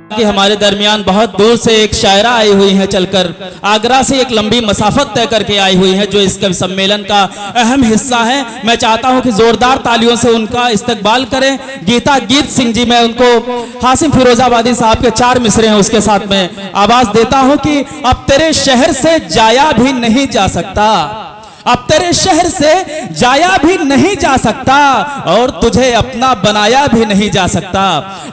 कि हमारे दरमियान बहुत दूर से एक शायरा आई हुई है, चलकर आगरा से एक लंबी मसाफत तय करके आई हुई है, जो इस कवि सम्मेलन का अहम हिस्सा है। मैं चाहता हूं कि जोरदार तालियों से उनका इस्तकबाल करें। गीता गीत सिंह जी, मैं उनको हासिम फिरोजाबादी साहब के 4 मिसरे हैं उसके साथ में आवाज देता हूं कि अब तेरे शहर से जाया भी नहीं जा सकता, अब तेरे शहर से जाया भी नहीं जा सकता, और तुझे अपना बनाया भी नहीं जा सकता।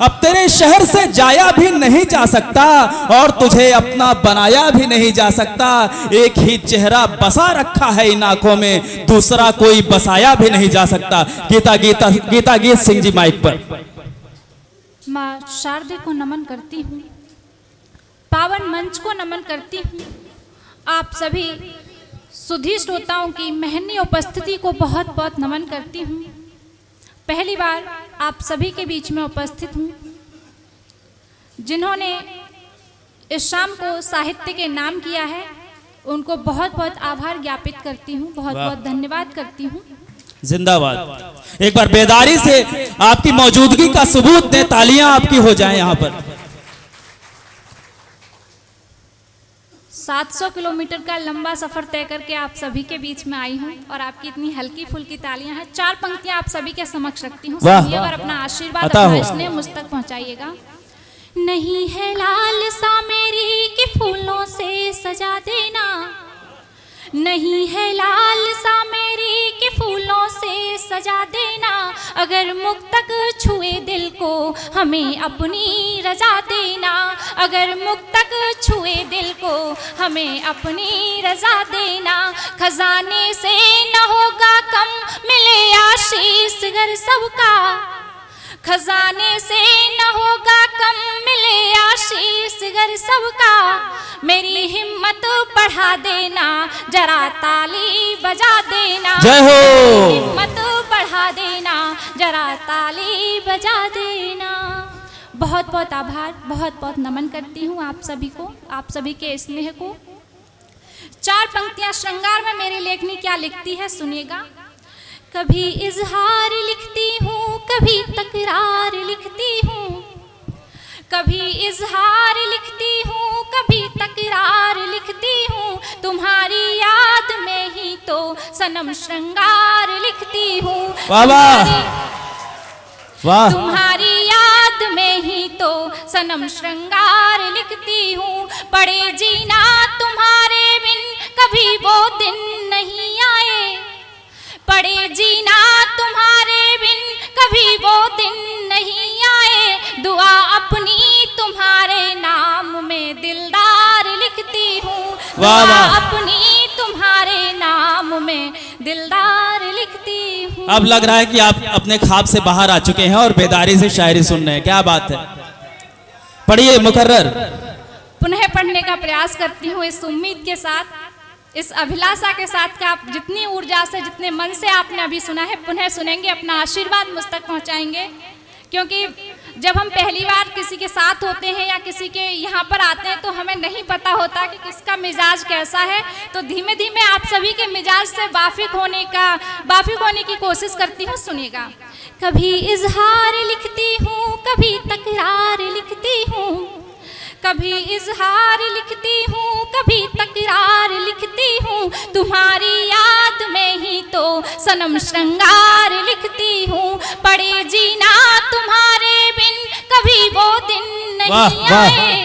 अब तेरे शहर से जाया भी नहीं जा सकता, और तुझे अपना बनाया भी नहीं जा सकता। एक ही चेहरा बसा रखा है इन आंखों में, दूसरा कोई बसाया भी नहीं जा सकता। गीता गीत सिंह जी माइक पर। माँ शारदे को नमन करती हूँ, पावन मंच को नमन करती हूँ। आप सभी सुधी श्रोताओं की महनी उपस्थिति को बहुत बहुत नमन करती हूँ। पहली बार आप सभी के बीच में उपस्थित हूँ। जिन्होंने इस शाम को साहित्य के नाम किया है, उनको बहुत बहुत आभार ज्ञापित करती हूँ, बहुत बहुत धन्यवाद करती हूँ। जिंदाबाद। एक बार बेदारी से आपकी मौजूदगी का सबूत दें, तालियां आपकी हो जाएं यहाँ पर। 700 किलोमीटर का लंबा सफर तय करके आप सभी के बीच में आई हूँ, और आपकी इतनी हल्की फुल्की तालियां हैं। 4 पंक्तियां आप सभी के समक्ष रखती हूँ, सुनिए और अपना आशीर्वाद, अपना स्नेह मुझ तक पहुँचाइएगा। नहीं है लाल सा मेरी कि फूलों से सजा देना, नहीं है लाल सा मेरी कि फूलों से सजा देना। अगर मुक्तक छुए दिल को हमें अपनी रजा देना, अगर मुक्तक छुए दिल को हमें अपनी रजा देना। खजाने से न होगा कम मिले आशीष गर सबका, खजाने से न होगा कम मिले आशीष गर सबका। मेरी हिम्मत बढ़ा देना, जरा ताली बजा देना, जय हो। हिम्मत बढ़ा देना, जरा ताली बजा देना। बहुत बहुत आभार, बहुत बहुत नमन करती हूँ आप सभी को, आप सभी के स्नेह को। 4 पंक्तियाँ श्रृंगार में मेरी लेखनी क्या लिखती है, सुनिएगा। कभी इजहार लिखती हूँ, कभी तकरार लिखती हूँ, कभी इजहार लिखती हूँ, कभी तकरार लिखती हूँ। तुम्हारी याद में ही तो सनम श्रृंगार लिखती हूँ, तुम्हारी याद में ही तो सनम श्रृंगार लिखती हूँ। पड़े जीना तुम्हारे बिन कभी वो दिन नहीं आए, पड़े जीना तुम्हारे बिन कभी वो दिन नहीं आए। दुआ अपनी तुम्हारे नाम में दिलदार लिखती हूँ, दुआ अपनी तुम्हारे नाम में दिलदार लिखती हूँ। अब लग रहा है कि आप अपने ख्वाब से बाहर आ चुके हैं और बेदारी से शायरी सुन रहे हैं, क्या बात है। पढ़िए मुकर्रर। पुनः पढ़ने का प्रयास करती हूँ इस उम्मीद के साथ, इस अभिलाषा के साथ कि आप जितनी ऊर्जा से, जितने मन से आपने अभी सुना है, पुनः सुनेंगे, अपना आशीर्वाद मुझ तक पहुँचाएंगे। क्योंकि जब हम पहली बार किसी के साथ होते हैं या किसी के यहाँ पर आते हैं, तो हमें नहीं पता होता कि किसका मिजाज कैसा है। तो धीमे धीमे आप सभी के मिजाज से वाकिफ होने की कोशिश करती हूँ, सुनिएगा। कभी इजहार लिखती हूँ, कभी तकरार लिखती हूँ, कभी इजहार लिखती हूँ, कभी तकरार लिखती हूँ। तुम्हारी याद में ही तो सनम श्रृंगार लिखती हूँ। पड़े जीना तुम्हारे बिन कभी वो दिन नहीं आए,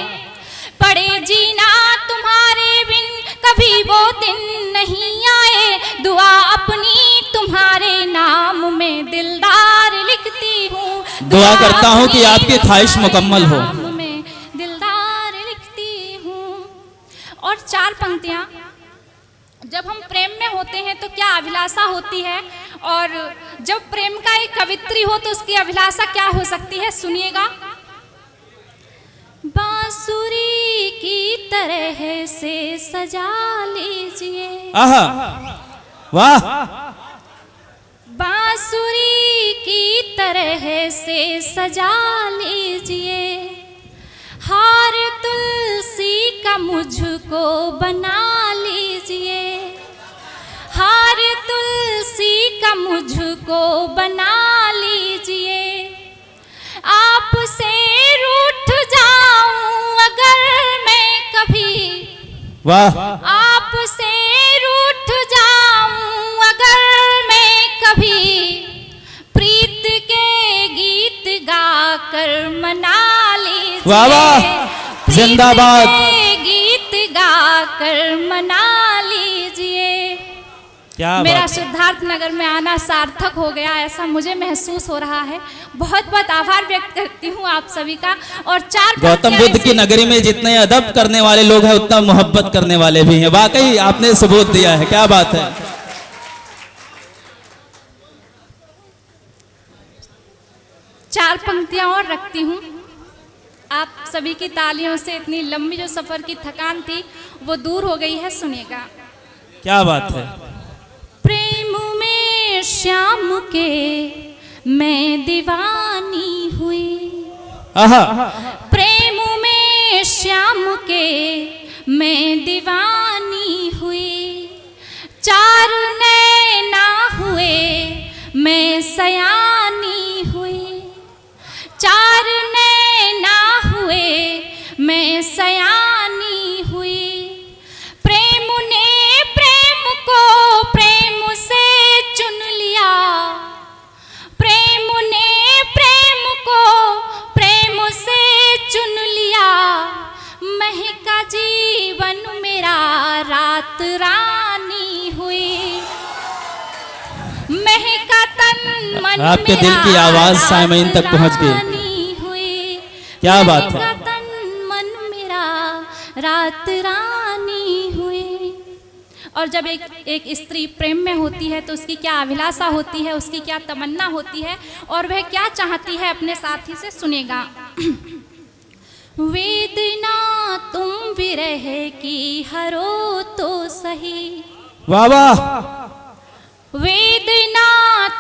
पड़े जीना तुम्हारे बिन कभी वो दिन नहीं आए। दुआ अपनी तुम्हारे नाम में दिलदार लिखती हूँ, दुआ करता हूँ कि आपकी ख्वाहिश मुकम्मल हो। और 4 पंक्तियाँ, जब हम प्रेम में होते हैं तो क्या अभिलाषा होती है, और जब प्रेम का एक कवित्री हो तो उसकी अभिलाषा क्या हो सकती है, सुनिएगा। बांसुरी की तरह से सजा लीजिए, आहा वाह, बांसुरी की तरह से सजा लीजिए। हाँ मुझको बना लीजिए, हार तुलसी का मुझको बना लीजिए। आपसे रूठ जाऊं अगर मैं कभी, वाह, आपसे रूठ जाऊं अगर मैं कभी, प्रीत के गीत गाकर मना लीजिए। वाह वाह, जिंदाबाद। प्रीत के गीत गाकर मना लीजिए। क्या मेरा बात। सिद्धार्थ नगर में आना सार्थक हो गया, ऐसा मुझे महसूस हो रहा है। बहुत बहुत आभार व्यक्त करती हूँ आप सभी का। और चार गौतम बुद्ध की नगरी में जितने अदब करने वाले लोग हैं उतना मोहब्बत करने वाले भी हैं। वाकई आपने सबूत दिया है, क्या बात है। चार पंक्तियां और रखती हूँ। आप सभी की तालियों से इतनी लंबी जो सफर की थकान थी वो दूर हो गई है। सुनिएगा। क्या बात है। प्रेम में श्याम के मैं दीवानी हुई, आहा, प्रेम में श्याम के मैं दीवानी हुई। चार नैना हुए मैं सयानी हुई, चार नैना हुए मैं सयानी हुई। प्रेम ने प्रेम को प्रेम से चुन लिया, प्रेम ने प्रेम को प्रेम से चुन लिया। महका जीवन मेरा रात रानी हुई, महका तन मन आपके दिल की आवाज सामईन तक पहुंच गई। क्या बात है। तन मन मेरा रात रानी हुई। और जब एक स्त्री प्रेम में होती है तो उसकी क्या अभिलाषा होती है, उसकी क्या तमन्ना होती है और वह क्या चाहती है अपने साथी से। सुनेगा। वेदना तुम विरह की हरो तो सही, वाह वाह, वेदना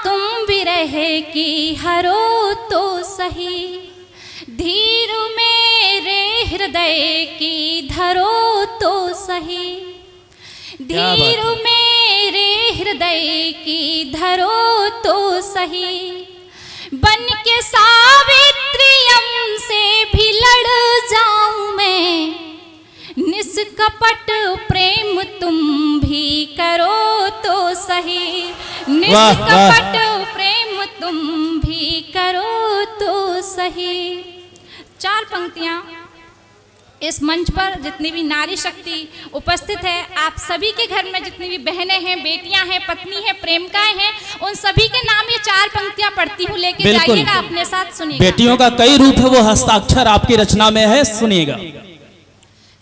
तुम विरह की हरो तो सही। धीर मेरे हृदय की धरो तो सही, धीर मेरे हृदय की धरो तो सही। बन के सावित्रियम से भी लड़ जाऊं मैं, निष्कपट प्रेम तुम भी करो तो सही, निष्कपट प्रेम तुम भी करो तो सही। चार पंक्तियां इस मंच पर जितनी भी नारी शक्ति उपस्थित है, आप सभी के घर में जितनी भी बहनें हैं, बेटियां हैं, पत्नी हैं, प्रेमिकाएं हैं, उन सभी के नाम ये चार पंक्तियां पढ़ती हूँ, लेके जाइएगा अपने साथ। सुनिएगा। बेटियों का कई रूप है, वो हस्ताक्षर आपकी रचना में है। सुनिएगा।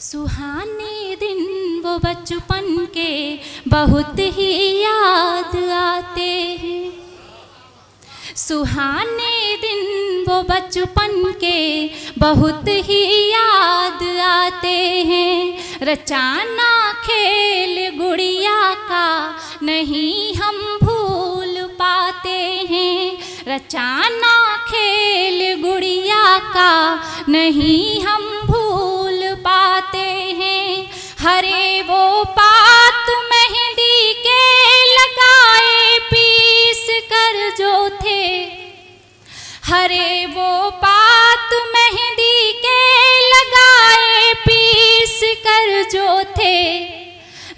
सुहाने दिन वो बचपन के बहुत ही याद आते हैं, सुहाने दिन वो बचपन के बहुत ही याद आते हैं। रचाना खेल गुड़िया का नहीं हम भूल पाते हैं, रचाना खेल गुड़िया का नहीं हम भूल पाते हैं। हरे वो पात मेहंदी के लगाए पीस कर जो थे, हरे वो पात मेहंदी के लगाए पीस कर जो थे।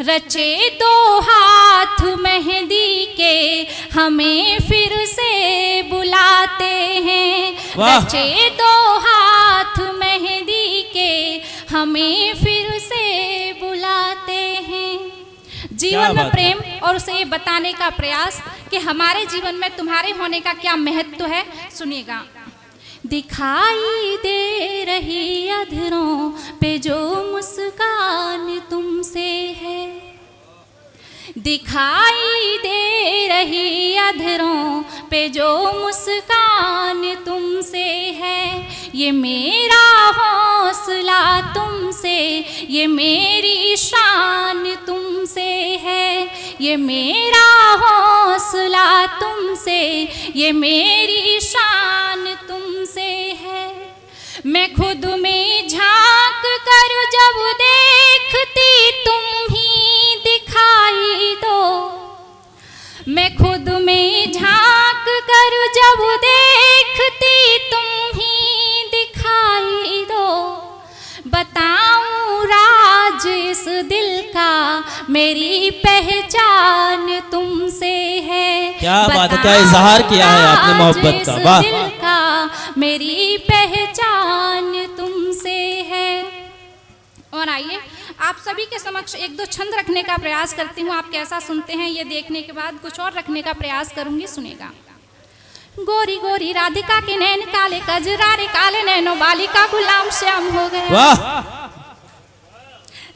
रचे दो हाथ मेहंदी के हमें फिर से बुलाते हैं, रचे दो हाथ मेहंदी के हमें फिर से बुलाते हैं। जीवन में प्रेम और उसे ये बताने का प्रयास कि हमारे जीवन में तुम्हारे होने का क्या महत्व है। सुनिएगा। दिखाई दे रही अधरों पे जो मुस्कान तुमसे है, दिखाई दे रही अधरों पे जो मुस्कान तुमसे है। ये मेरा हौसला तुमसे, ये मेरी शान तुमसे है, ये मेरा हौसला तुमसे, ये मेरी शान तुमसे है। मैं खुद में झांक कर जब दे खुद में झांक कर जब देखती तुम ही दिखाई दो, बताऊं राज इस दिल का, मेरी पहचान तुमसे है। क्या बात है, क्या इजहार किया है आपने मोहब्बत का, वाह। दिल का मेरी पहचान तुमसे है। और आइए आप सभी के समक्ष एक दो छंद रखने का प्रयास करती हूँ, आप कैसा सुनते हैं ये देखने के बाद कुछ और रखने का प्रयास करूंगी, सुनेगा। गोरी गोरी राधिका के नैन काले, कजरारे काले नैनो, बालिका गुलाम श्याम हो गया। वाह।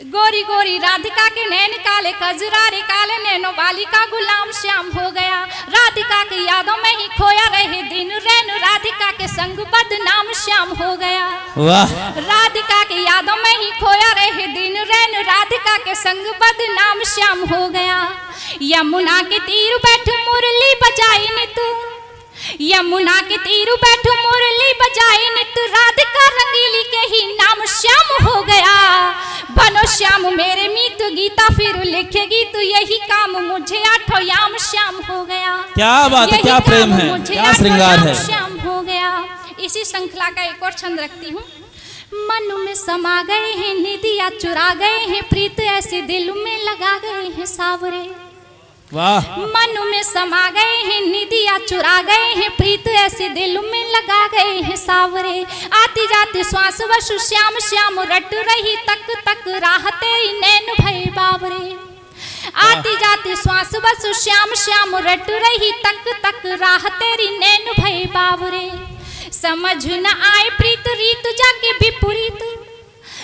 गोरी गोरी राधिका के नैन काले, कजरारे काले नैनो, बालिका गुलाम श्याम हो गया। राधिका की यादों में ही खोया रहे दिन, रैनो राधिका के संग बदनाम श्याम हो गया। वाह। राधिका की यादों में ही खोया रहे दिन, रैनो राधिका के संग बदनाम श्याम हो गया। यमुना के तीर बैठ मुरली बजाई नित, यमुना के तीर बैठ मुरली बजाई नित, राधिका रंगीली के ही नाम श्याम हो गया। बनो श्याम मेरे मीत, गीता फिर लिखेगी तो यही काम मुझे आठों याम श्याम हो गया। क्या बात है, क्या प्रेम है, क्या श्रृंगार है। श्याम हो गया। इसी श्रृंखला का एक और छंद रखती हूँ। मन में समा गए हैं निदिया, चुरा गए हैं प्रीत, ऐसे दिल में लगा गए हैं सावरे। वाह। मन में समा गए हैं निदिया, चुरा गए हैं प्रीत, ऐसे दिल में लगा गए हैं सावरे। आती जाती श्वास वशु श्याम श्याम, रट रही तक तक राह तेरी नैन भय बावरे। आती जाती श्वास वशु श्याम श्याम, रट रही तक तक राह तेरी नैन भय बावरे। समझ न आए प्रीत रीत जाके विपरीत,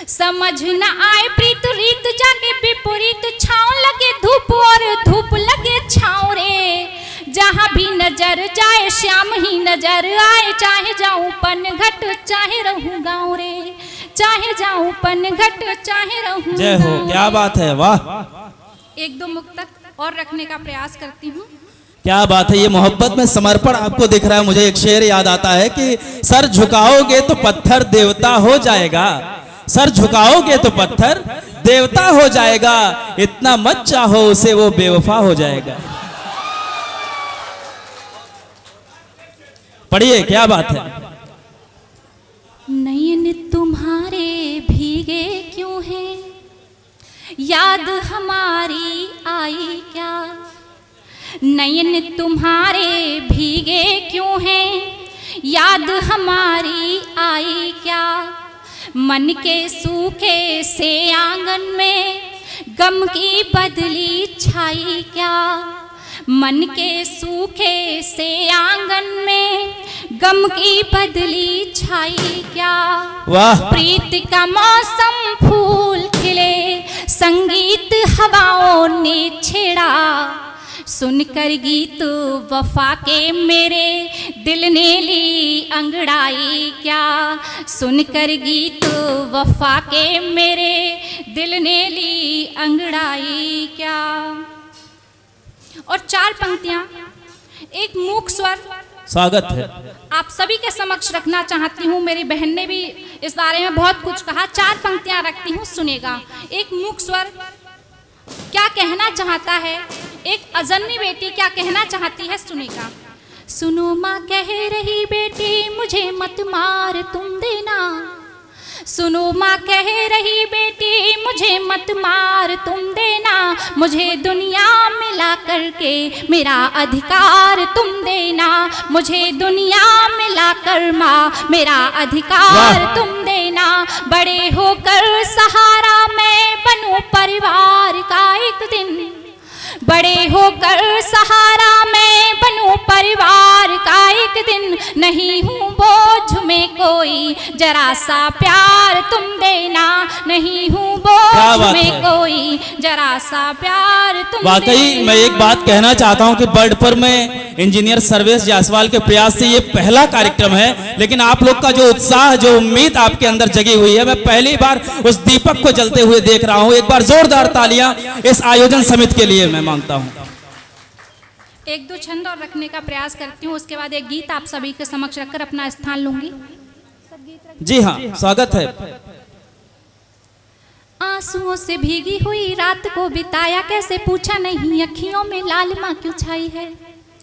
समझ न आए प्रीत रीत जाके विपरीत, छाँव लगे धूप और धूप लगे छाँव रे। जहाँ भी नजर जाए श्याम ही नजर आए, चाहे जाऊं पनघट चाहे रहूं गाँव रे, चाहे जाऊं पनघट चाहे रहूं। जय हो, क्या बात है, वाह। एक दो मुक्तक और रखने का प्रयास करती हूँ। क्या बात है, ये मोहब्बत में समर्पण आपको दिख रहा है। मुझे एक शेर याद आता है कि सर झुकाओगे तो पत्थर देवता हो जाएगा, सर झुकाओगे तो पत्थर देवता हो जाएगा, इतना मत चाहो उसे वो बेवफा हो जाएगा। पढ़िए, क्या बात है। नयन तुम्हारे भीगे क्यों हैं, याद हमारी आई क्या। नयन तुम्हारे भीगे क्यों हैं, याद हमारी आई क्या। मन के सूखे से आंगन में गम की बदली छाई क्या। मन के सूखे से आंगन में गम की बदली छाई क्या। वाह। प्रीत का मौसम फूल खिले, संगीत हवाओं ने छेड़ा, सुनकर गीत वफा के मेरे दिल ने ली अंगड़ाई क्या। सुनकर गीत वफा के मेरे दिल ने ली अंगड़ाई क्या। और चार पंक्तियां, एक मूक स्वर स्वागत है, आप सभी के समक्ष रखना चाहती हूँ। मेरी बहन ने भी इस बारे में बहुत कुछ कहा। चार पंक्तियां रखती हूँ, सुनेगा। एक मूक स्वर क्या कहना चाहता है, एक अजन्मी बेटी क्या कहना चाहती है, सुनेगा। सुनो माँ कह रही बेटी मुझे मत मार तुम देना, सुनो माँ कह रही बेटी मुझे मत मार तुम देना, मुझे दुनिया मिला करके मेरा अधिकार तुम देना, मुझे दुनिया मिला कर माँ मेरा अधिकार तुम देना। बड़े होकर सहारा मैं बनूं परिवार का एक दिन, बड़े होकर सहारा मैं बनूं परिवार का एक दिन, नहीं हूँ बोझ में कोई जरा सा प्यार तुम देना, नहीं हूँ बोझ में कोई जरा सा प्यार तुम देना। वाकई मैं एक बात कहना चाहता हूँ कि बर्डपुर में इंजीनियर सर्वेश जायसवाल के प्रयास से ये पहला कार्यक्रम है, लेकिन आप लोग का जो उत्साह, जो उम्मीद आपके अंदर जगी हुई है, मैं पहली बार उस दीपक को जलते हुए देख रहा हूँ। एक बार जोरदार तालियां इस आयोजन समिति के लिए मैं मांगता हूँ। एक दो छंद और रखने का प्रयास करती हूँ, उसके बाद एक गीत आप सभी के समक्ष रखकर अपना स्थान लूंगी। जी हाँ, स्वागत है। आंसुओं से भीगी हुई रात को बिताया कैसे, पूछा नहीं अखियों में लालिमा क्यों छाई है।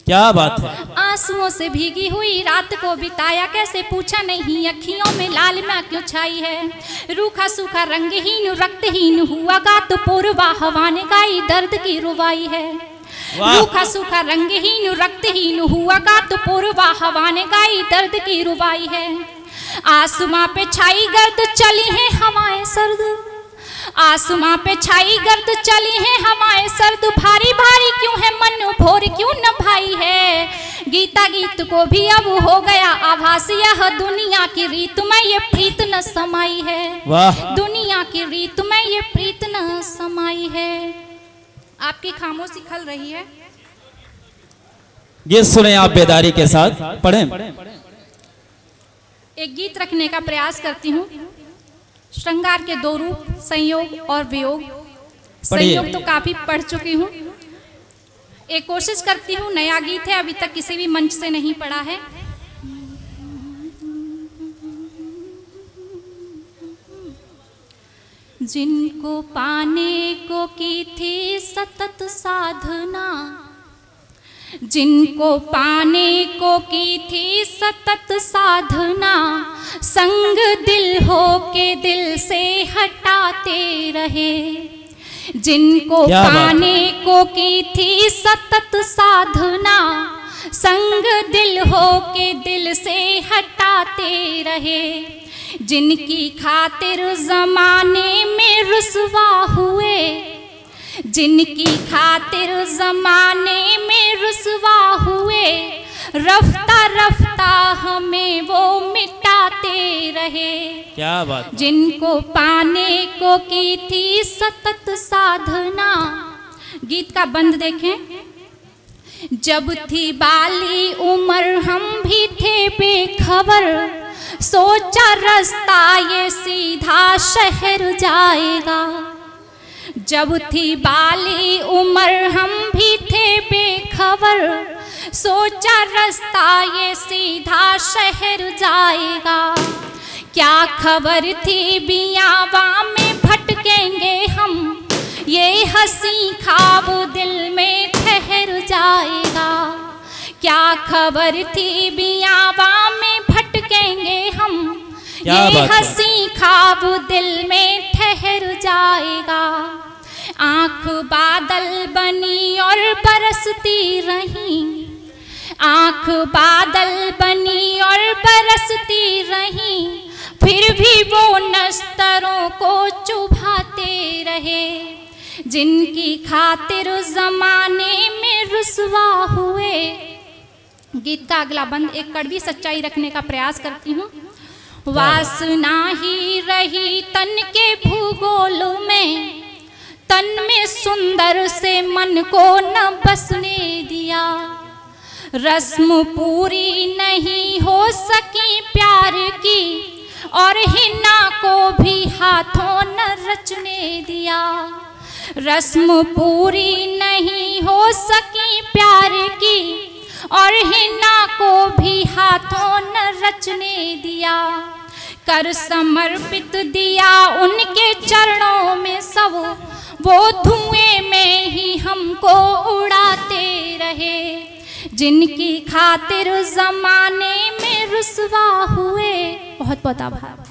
क्या बात है। आंसुओं से भीगी हुई रात को बिताया कैसे, पूछा नहीं अखियों में लालिमा क्यों छाई है। रूखा सूखा रंगहीन रक्तहीन हुआ का तो पूर्वा हवा ने गाई दर्द की रुबाई है। रूखा सूखा रंगहीन रक्तहीन हुआ का तो पूर्वा हवा ने गाई दर्द की रुबाई है। आसमां पे छाई गर्द चली है हवाएं सर्द, आसमां पे छाई गर्द चली है हवाएं सर्द। भारी भारी क्यों है मन भोर क्यों न भाई है। गीता गीत को भी अब हो गया आभास, यह दुनिया की रीत में ये प्रीत न समाई है। वाह। दुनिया की रीत में ये प्रीत न समाई है। आपकी खामोशी खल रही है। ये सुने आप बेदारी के साथ, पढ़ें। एक गीत रखने का प्रयास करती हूँ। श्रृंगार के दो रूप, संयोग और वियोग। संयोग तो काफी पढ़ चुकी हूँ, एक कोशिश करती हूँ। नया गीत है, अभी तक किसी भी मंच से नहीं पढ़ा है। जिनको पाने को की थी सतत साधना, जिनको पाने को की थी सतत साधना, संग दिल हो के दिल से हटाते रहे। जिनको पाने को की थी सतत साधना, संग दिल हो के दिल से हटाते रहे। जिनकी खातिर जमाने में रुसवा हुए, जिनकी खातिर जमाने में रुसवा हुए, रफ्ता रफ्ता हमें वो मिटाते रहे। क्या बात। जिनको पाने को की थी सतत साधना। गीत का बंद देखें। जब थी बाली उम्र हम भी थे बेखबर, सोचा रास्ता ये सीधा शहर जाएगा। जब थी बाली उम्र हम भी थे बेखबर, सोचा रास्ता ये सीधा शहर जाएगा। क्या खबर थी बियावा में भटकेंगे हम, ये हंसी ख्वाब दिल में ठहर जाएगा। क्या खबर थी बियावा में भटकेंगे हम, ये हंसी ख्वाब दिल में ठहर जाएगा। आँख बादल बनी और बरसती रही, आँख बादल बनी और बरसती रही, फिर भी वो नस्तरों को चुभाते रहे। जिनकी खातिर जमाने में रुसवा हुए। गीत का अगला बंद एक कड़वी सच्चाई रखने का प्रयास करती हूँ। वासना ही रही तन के भूगोल में, तन में सुंदर से मन को न बसने दिया। रस्म पूरी नहीं हो सकी प्यार की, और हिना को भी हाथों न रचने दिया। रस्म पूरी नहीं हो सकी प्यार की, और हिना को भी हाथों न रचने दिया। कर समर्पित दिया उनके चरणों में सब, वो धुएं में ही हमको उड़ाते रहे। जिनकी खातिर जमाने में रुसवा हुए। बहुत बहुत आभार।